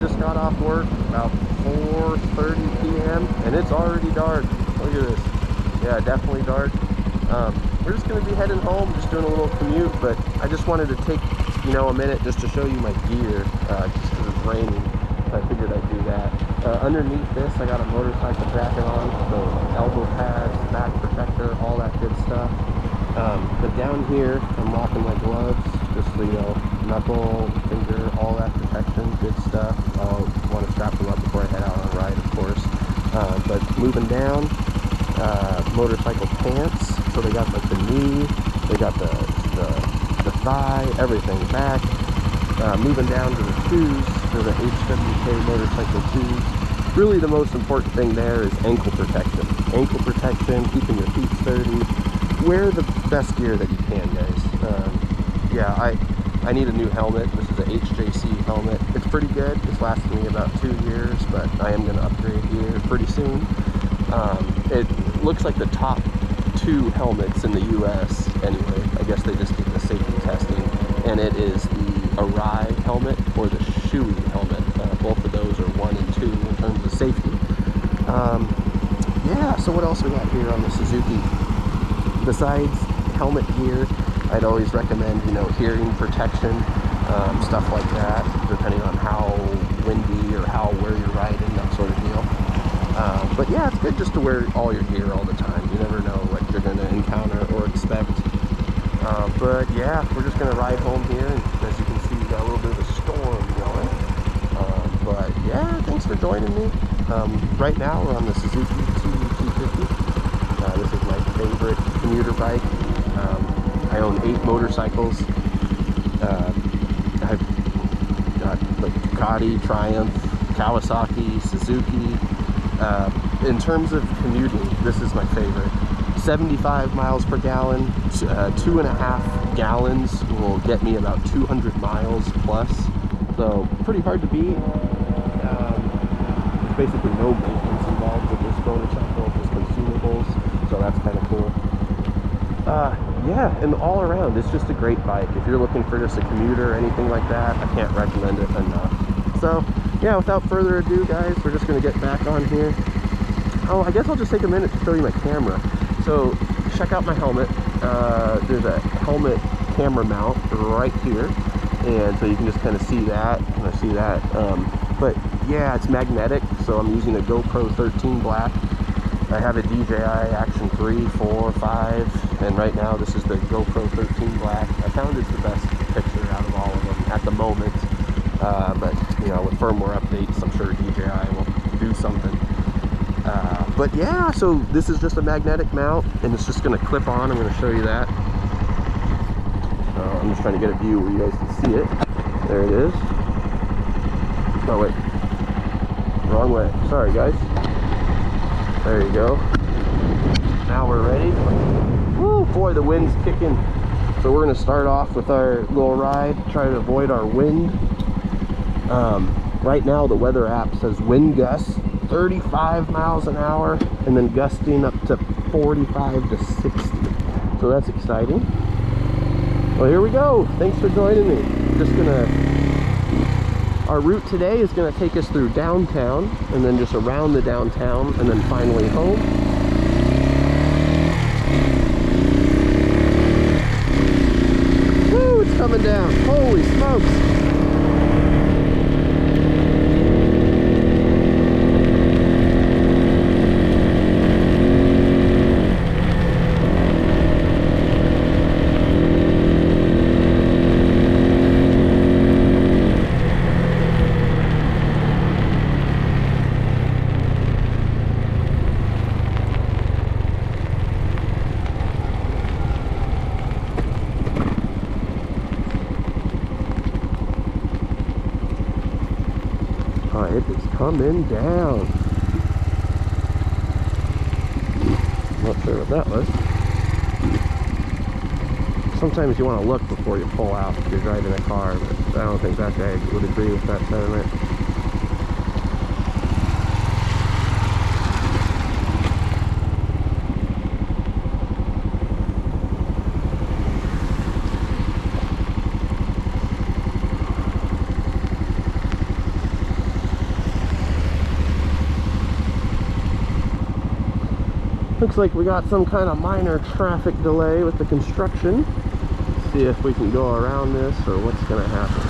Just got off work about 4:30 p.m. and it's already dark. Look at this. Yeah, definitely dark. We're just going to be heading home, just doing a little commute, but I just wanted to take, a minute just to show you my gear, just because it's raining. So I figured I'd do that. Underneath this, I got a motorcycle jacket on, so elbow pads, back protector, all that good stuff. But down here, I'm rocking my gloves, just so knuckle, finger, all that protection, good stuff. I'll want to strap them up before I head out on a ride, of course. But moving down, motorcycle pants, so they got like the knee, they got the thigh, everything back. Moving down to the shoes, they're the HWK Motorcycle Shoes. Really the most important thing there is ankle protection. Ankle protection, keeping your feet sturdy. Wear the best gear that you can, guys. Yeah, I need a new helmet. This is a HJC helmet. It's pretty good. It's lasted me about 2 years, but I am going to upgrade here pretty soon. It looks like the top 2 helmets in the US anyway. I guess they just did the safety testing, and it is the Arai helmet or the Shoei helmet. Both of those are 1 and 2 in terms of safety. Yeah, so what else we got here on the Suzuki? Besides helmet gear, I'd always recommend, hearing protection, stuff like that, depending on how windy or where you're riding, that sort of deal. But yeah, it's good just to wear all your gear all the time. You never know what you're going to encounter or expect. But yeah, we're just going to ride home here, and as you can see, we got a little bit of a storm going. But yeah, thanks for joining me. Right now, we're on the Suzuki TU250. This is my favorite commuter bike. I own 8 motorcycles. I've got like Ducati, Triumph, Kawasaki, Suzuki. In terms of commuting, this is my favorite. 75 miles per gallon, 2.5 gallons will get me about 200 miles plus. So pretty hard to beat. There's basically no maintenance involved with this motorcycle, just consumables. So that's kind of cool. Yeah, and all around, it's just a great bike. If you're looking for just a commuter or anything like that, I can't recommend it enough. So, yeah, without further ado, guys, we're just going to get back on here. Oh, I guess I'll just take a minute to show you my camera. So, check out my helmet. There's a helmet camera mount right here. And so you can just kind of see that. But, yeah, it's magnetic. So I'm using a GoPro 13 black. I have a DJI Action 3, 4, 5, and right now this is the GoPro 13 black. I found it's the best picture out of all of them at the moment. But, with firmware updates, I'm sure DJI will do something. But yeah, so this is just a magnetic mount, and it's just going to clip on. I'm going to show you that. I'm just trying to get a view where you guys can see it. There it is. Oh, wait. Wrong way. Sorry, guys. There you go. Now we're ready. Woo, boy, the wind's kicking. So we're going to start off with our little ride, try to avoid our wind. Right now the weather app says wind gusts 35 miles an hour and then gusting up to 45 to 60. So that's exciting. Well, here we go. Thanks for joining me. Our route today is going to take us through downtown and then just around the downtown and then finally home. Woo, it's coming down. Holy smokes. It is coming down. Not sure what that was. Sometimes you want to look before you pull out if you're driving a car, but I don't think that guy would agree with that sentiment. Looks like we got some kind of minor traffic delay with the construction. Let's see if we can go around this or what's going to happen.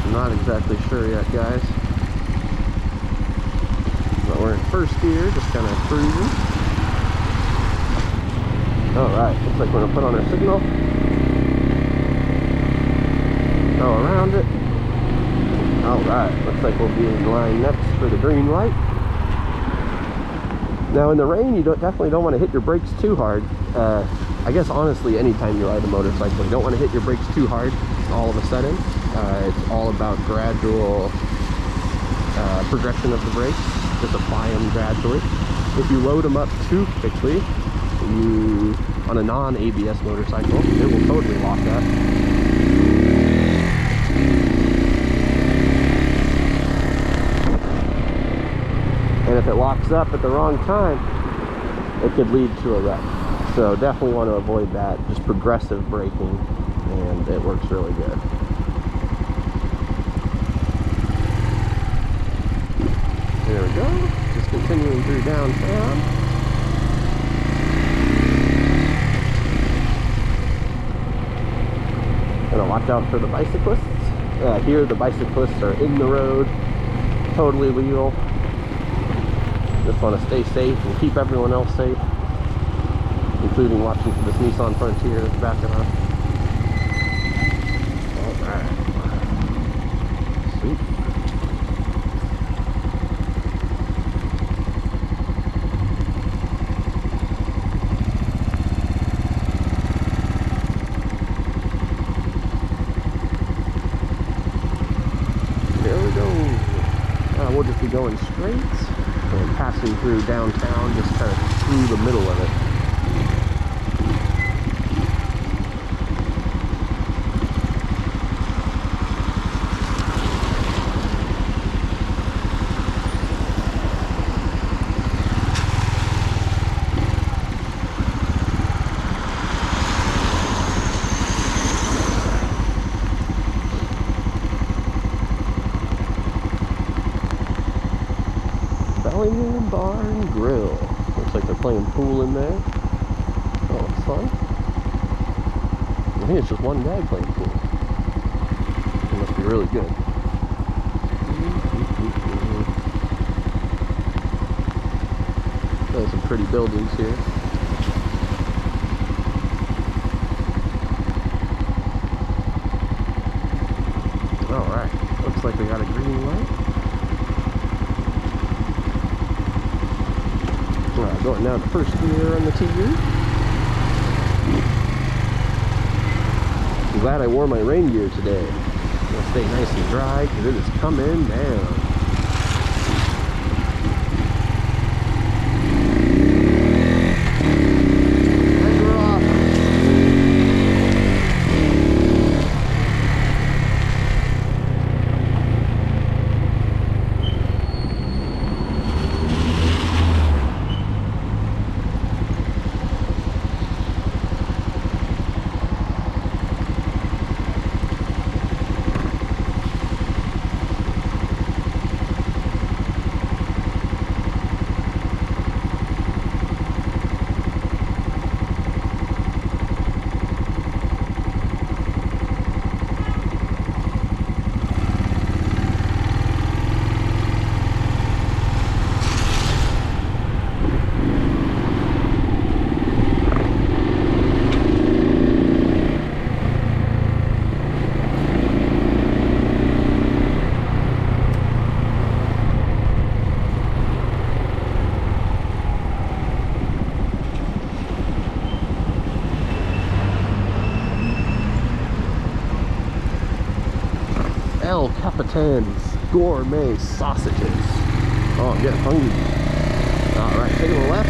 I'm not exactly sure yet, guys. But we're in first gear, just kind of cruising. Alright, looks like we're going to put on our signal. Go around it. Alright, looks like we'll be in line next for the green light. Now in the rain, you definitely don't want to hit your brakes too hard. I guess honestly, anytime you ride a motorcycle, you don't want to hit your brakes too hard all of a sudden. It's all about gradual progression of the brakes. Just apply them gradually. If you load them up too quickly, on a non-ABS motorcycle, it will totally lock up. And if it locks up at the wrong time, it could lead to a wreck. So definitely want to avoid that. Just progressive braking, and it works really good. There we go. Just continuing through downtown. Gonna watch out for the bicyclists. Here the bicyclists are in the road, totally legal. Just want to stay safe and keep everyone else safe, including watching for this Nissan Frontier that's backing up. Alright. Sweet. There we go. We'll just be going straight. And passing through downtown, just kind of through the middle of it. Bar and Grill. Looks like they're playing pool in there. Oh, it's fun. I think it's just one guy playing pool. It must be really good. There's some pretty buildings here. Alright, looks like we got a green light. Going down to first gear on the TU. I'm glad I wore my rain gear today. It'll stay nice and dry because it is coming down. And we're off. El Capitan's gourmet sausages. Oh, I'm getting hungry. Alright, taking a left.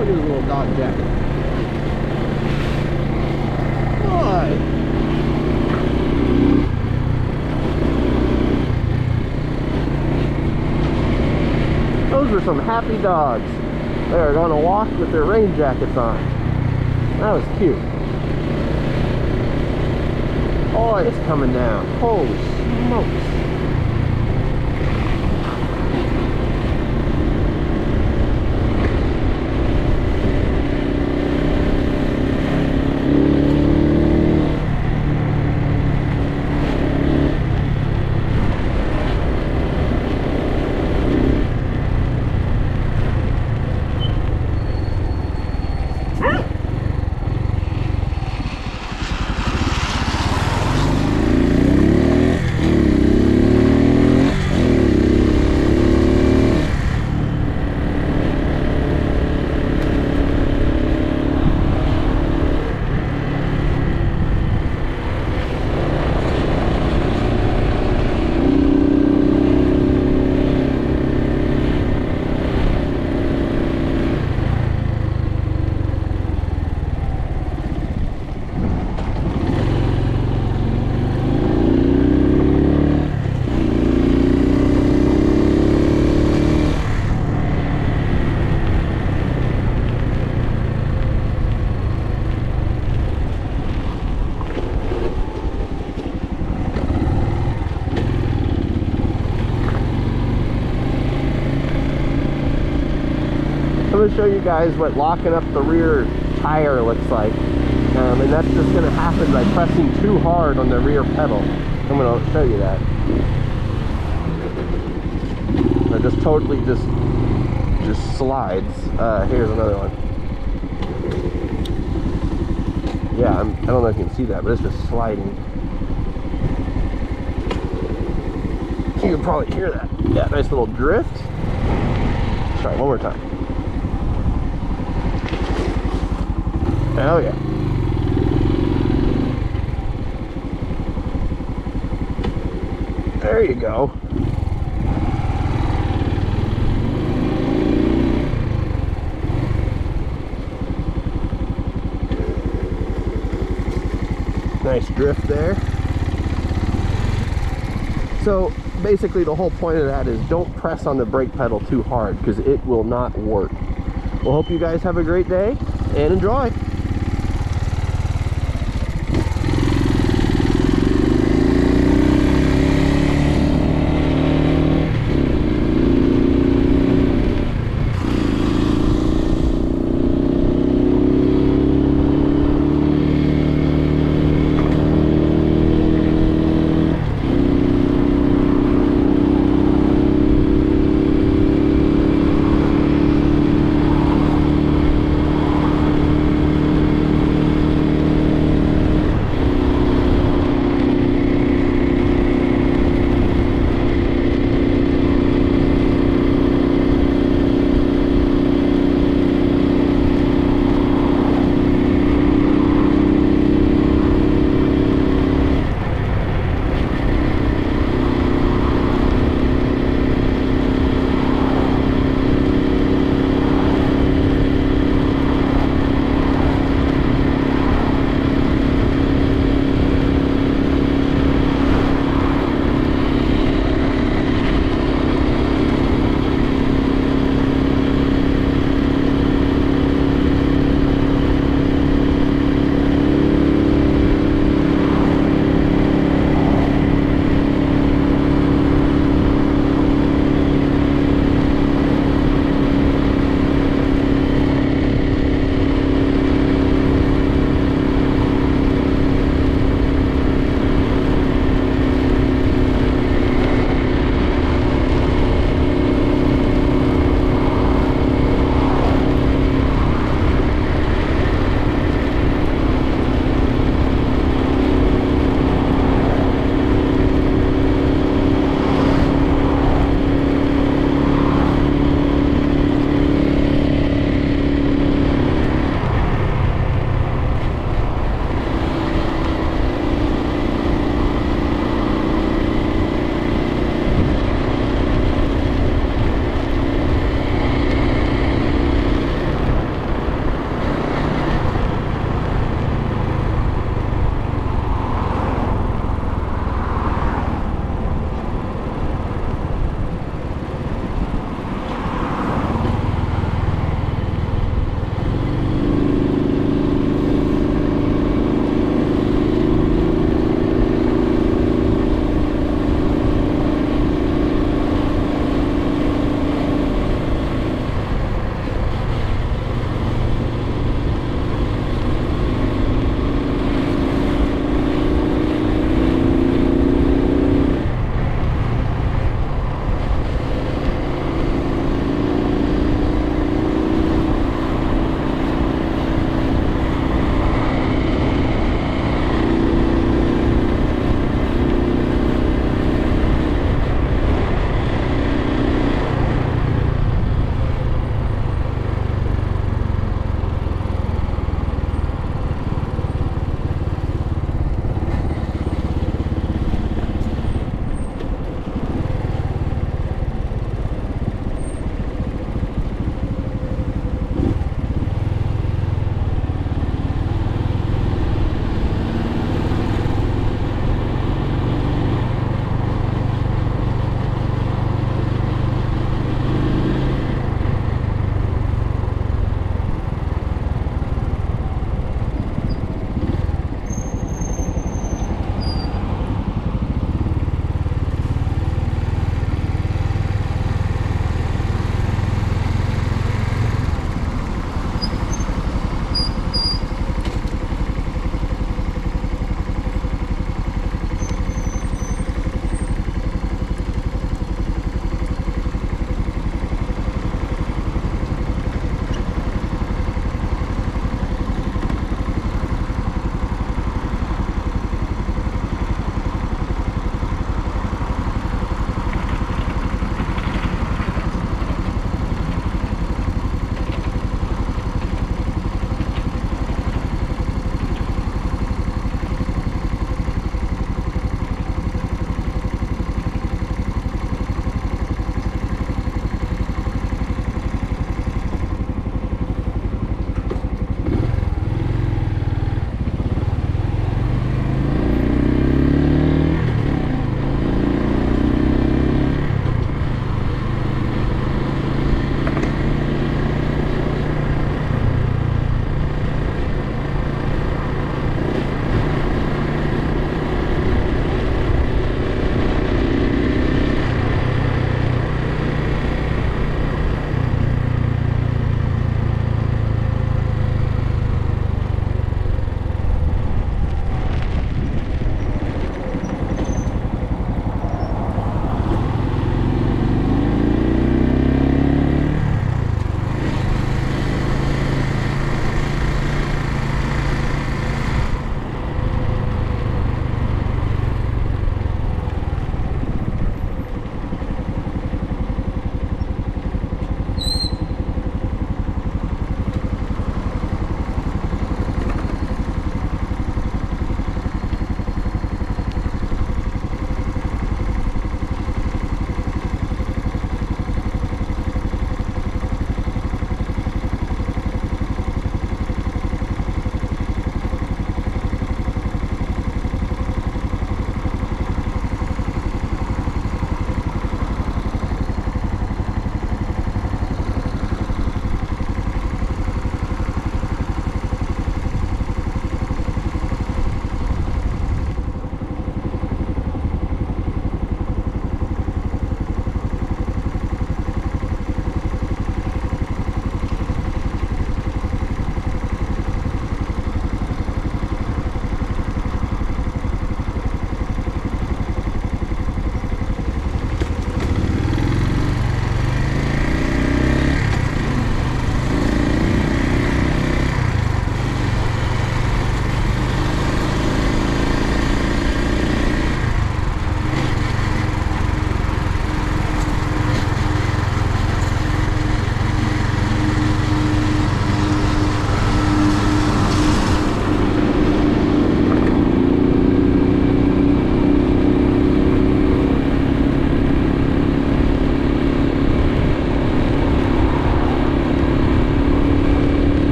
Look at his little dog jacket. Boy. Those are some happy dogs. They're going to walk with their rain jackets on. That was cute. Oh, it's coming down. Holy smokes. I'm going to show you guys what locking up the rear tire looks like, and that's just going to happen by pressing too hard on the rear pedal. I'm going to show you that. It just totally just slides. Here's another one. Yeah, I don't know if you can see that, but it's just sliding. You can probably hear that. Yeah, nice little drift. Try it one more time. Hell yeah. There you go. Nice drift there. So basically the whole point of that is don't press on the brake pedal too hard because it will not work. Well, hope you guys have a great day and enjoy.